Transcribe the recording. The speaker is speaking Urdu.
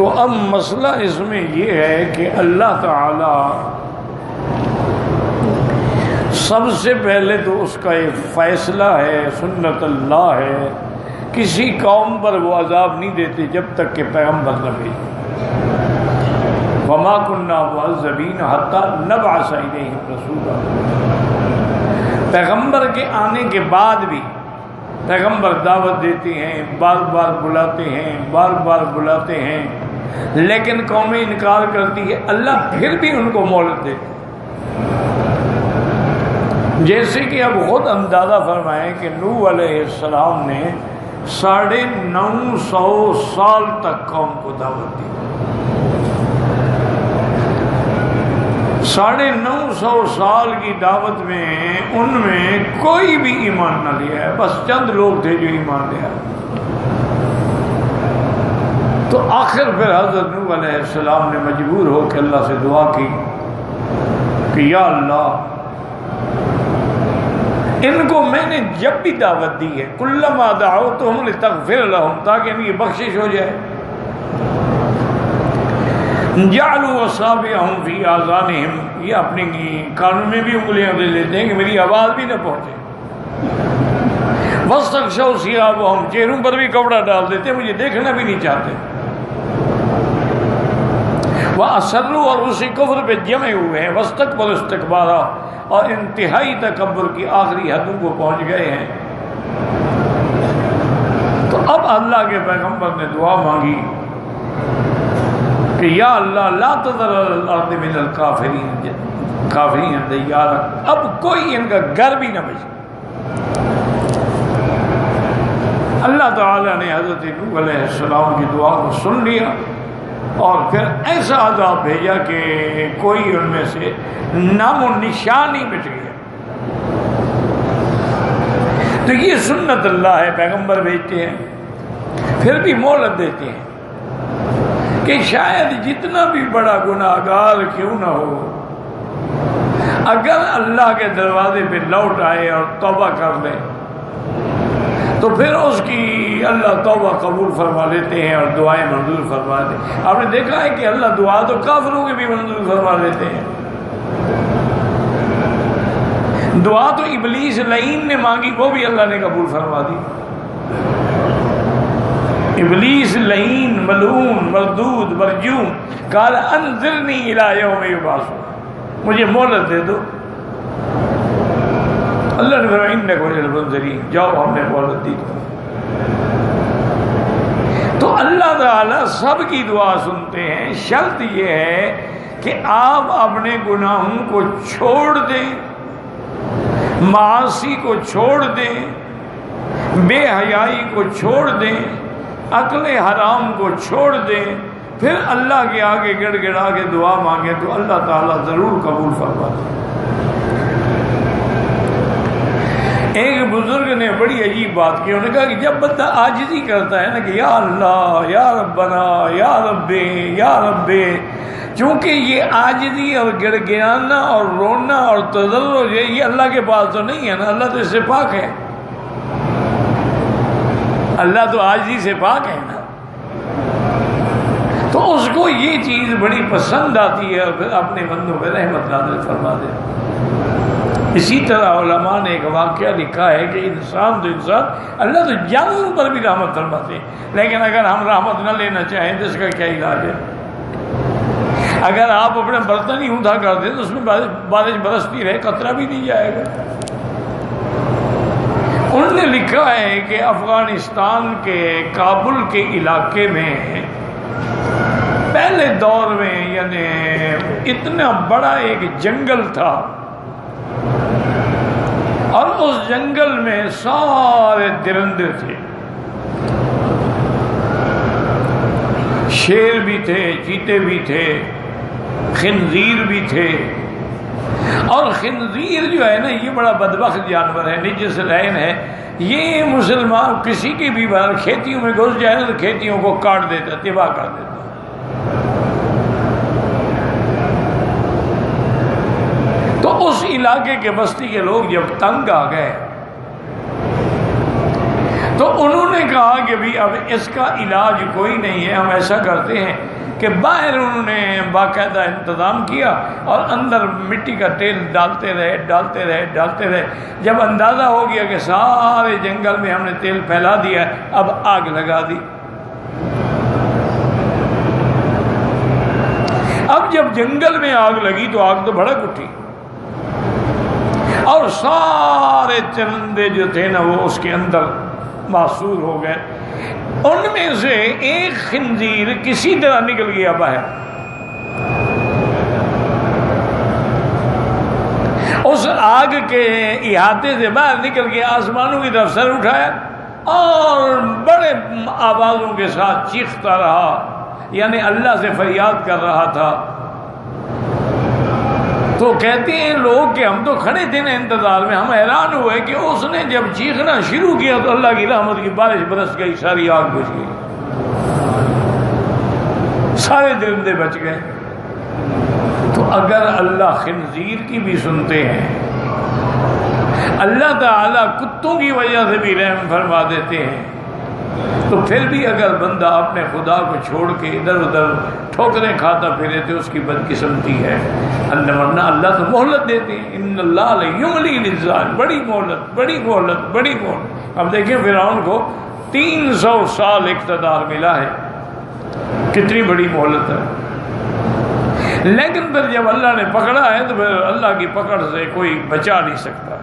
تو اب مسئلہ اس میں یہ ہے کہ اللہ تعالی سب سے پہلے تو اس کا ایک فیصلہ ہے، سنت اللہ ہے، کسی قوم پر وہ عذاب نہیں دیتے جب تک کہ پیغمبر نہ بھیجے۔ وما كنا معذبین حتی نبعث الیہم رسولا۔ پیغمبر کے آنے کے بعد بھی پیغمبر دعوت دیتے ہیں، بار بار بلاتے ہیں، بار بار بلاتے ہیں، لیکن قومیں انکار کرتی ہے، اللہ پھر بھی ان کو مہلت دیتے۔ جیسے کہ اب خود اندازہ فرمائیں کہ نوح علیہ السلام نے 950 سال تک قوم کو دعوت دی، 950 سال کی دعوت میں ان میں کوئی بھی ایمان نہ لیا ہے، بس چند لوگ تھے جو ایمان لیا۔ تو آخر پھر حضرت نوح علیہ السلام نے مجبور ہو کے اللہ سے دعا کی کہ یا اللہ ان کو میں نے جب بھی دعوت دی ہے کلما دعوتہم لتغفر لہم، تاکہ ان کی بخشش ہو جائے، جعلوا اصابعہم فی آذانہم، یہ اپنے کانوں میں بھی انگلیاں دے لیتے ہیں کہ میری آواز بھی نہ پہنچے، واستغشوا ثیابہم، چہروں پر بھی کپڑا ڈال دیتے ہیں، مجھے دیکھنا بھی نہیں چاہتے، وَأَسَرُّوا، اور اسی کفر پہ جمے ہوئے ہیں، واستكبروا استکبارا، اور انتہائی تکبر کی آخری حدوں کو پہنچ گئے ہیں۔ تو اب اللہ کے پیغمبر نے دعا مانگی کہ یا اللہ لا تذر علی الارض من الکافرین دیارا، اب کوئی ان کا گھر بھی نہ بچے۔ اللہ تعالیٰ نے حضرت نوح علیہ السلام کی دعا کو سن لیا اور پھر ایسا عذاب بھیجا کہ کوئی ان میں سے نام و نشان ہی مٹ گیا۔ تو یہ سنت اللہ ہے، پیغمبر بھیجتے ہیں پھر بھی مہلت دیتے ہیں کہ شاید جتنا بھی بڑا گناہگار کیوں نہ ہو، اگر اللہ کے دروازے پہ لوٹ آئے اور توبہ کر لے تو پھر اس کی اللہ توبہ قبول فرما لیتے ہیں اور دعائیں منظور فرما دیتے ہیں۔ آپ نے دیکھا ہے کہ اللہ دعا تو کافروں کی بھی منظور فرما لیتے ہیں۔ دعا تو ابلیس لعین نے مانگی، وہ بھی اللہ نے قبول فرما دی۔ ابلیس لعین ملعون مردود مرجوم قال انظرنی الی یوم یبعثون، مجھے مہلت دے دو۔ اللہ نے فرمایا انک من المنظرین، جاؤ ہم نے مہلت دی۔ تو اللہ تعالیٰ سب کی دعا سنتے ہیں، شرط یہ ہے کہ آپ اپنے گناہوں کو چھوڑ دیں، معاصی کو چھوڑ دیں، بے حیائی کو چھوڑ دیں، عقل حرام کو چھوڑ دیں، پھر اللہ کے آگے گڑ گڑا کے دعا مانگیں تو اللہ تعالیٰ ضرور قبول فرماتے ہیں۔ ایک بزرگ نے بڑی عجیب بات کی، انہوں نے کہا کہ جب بندہ عاجزی کرتا ہے نا کہ یا اللہ یا ربنا یا رب یا رب، چونکہ یہ عاجزی اور گڑ گڑانا اور رونا اور تضرع یہ اللہ کے پاس تو نہیں ہے نا، اللہ تو اس سے پاک ہے، اللہ تو عاجزی سے پاک ہے نا، تو اس کو یہ چیز بڑی پسند آتی ہے اور پھر اپنے بندوں پہ رحمت نازل فرما دے۔ اسی طرح علماء نے ایک واقعہ لکھا ہے کہ انسان اللہ تو جانوروں پر بھی رحمت فرماتے ہیں، لیکن اگر ہم رحمت نہ لینا چاہیں تو اس کا کیا علاج ہے؟ اگر آپ اپنے برتن ہی اونھا کر دیں تو اس میں بارش برستی رہے، قطرہ بھی نہیں جائے گا۔ انہوں نے لکھا ہے کہ افغانستان کے کابل کے علاقے میں پہلے دور میں یعنی اتنا بڑا ایک جنگل تھا، اور اس جنگل میں سارے درندے تھے، شیر بھی تھے، چیتے بھی تھے، خنزیر بھی تھے، اور خنزیر جو ہے نا یہ بڑا بدبخت جانور ہے، نجس رہن ہے، یہ مسلمان کسی کی بھی بار کھیتیوں میں گھس جائے نا تو کھیتیوں کو کاٹ دیتا، تباہ کر دیتا۔ تو اس علاقے کے بستی کے لوگ جب تنگ آ گئے تو انہوں نے کہا کہ بھی اب اس کا علاج کوئی نہیں ہے، ہم ایسا کرتے ہیں کہ باہر انہوں نے باقاعدہ انتظام کیا اور اندر مٹی کا تیل ڈالتے رہے. جب اندازہ ہو گیا کہ سارے جنگل میں ہم نے تیل پھیلا دیا، اب آگ لگا دی. اب جب جنگل میں آگ لگی تو آگ تو بھڑک اٹھی اور سارے چرندے جو تھے نا وہ اس کے اندر محصور ہو گئے. ان میں سے ایک خنزیر کسی طرح نکل گیا باہر. اس آگ کے احاطے سے باہر نکل کے آسمانوں کی طرف سر اٹھایا اور بڑے آوازوں کے ساتھ چیختا رہا، یعنی اللہ سے فریاد کر رہا تھا. تو کہتے ہیں لوگ کہ ہم تو کھڑے تھے نا انتظار میں، ہم حیران ہوئے کہ اس نے جب چیخنا شروع کیا تو اللہ کی رحمت کی بارش برس گئی، ساری آگ بجھ گئی، سارے درندے بچ گئے. تو اگر اللہ خنزیر کی بھی سنتے ہیں، اللہ تعالیٰ کتوں کی وجہ سے بھی رحم فرما دیتے ہیں، تو پھر بھی اگر بندہ اپنے خدا کو چھوڑ کے ادھر ادھر ٹھوکریں کھاتا پھرے تو اس کی بدقسمتی ہے. ورنہ اللہ تو مہلت دیتے ہیں، ان اللہ لیملی للظالم، بڑی مہلت. اب دیکھیں فرعون کو 300 سال اقتدار ملا ہے، کتنی بڑی مہلت ہے. لیکن پھر جب اللہ نے پکڑا ہے تو پھر اللہ کی پکڑ سے کوئی بچا نہیں سکتا.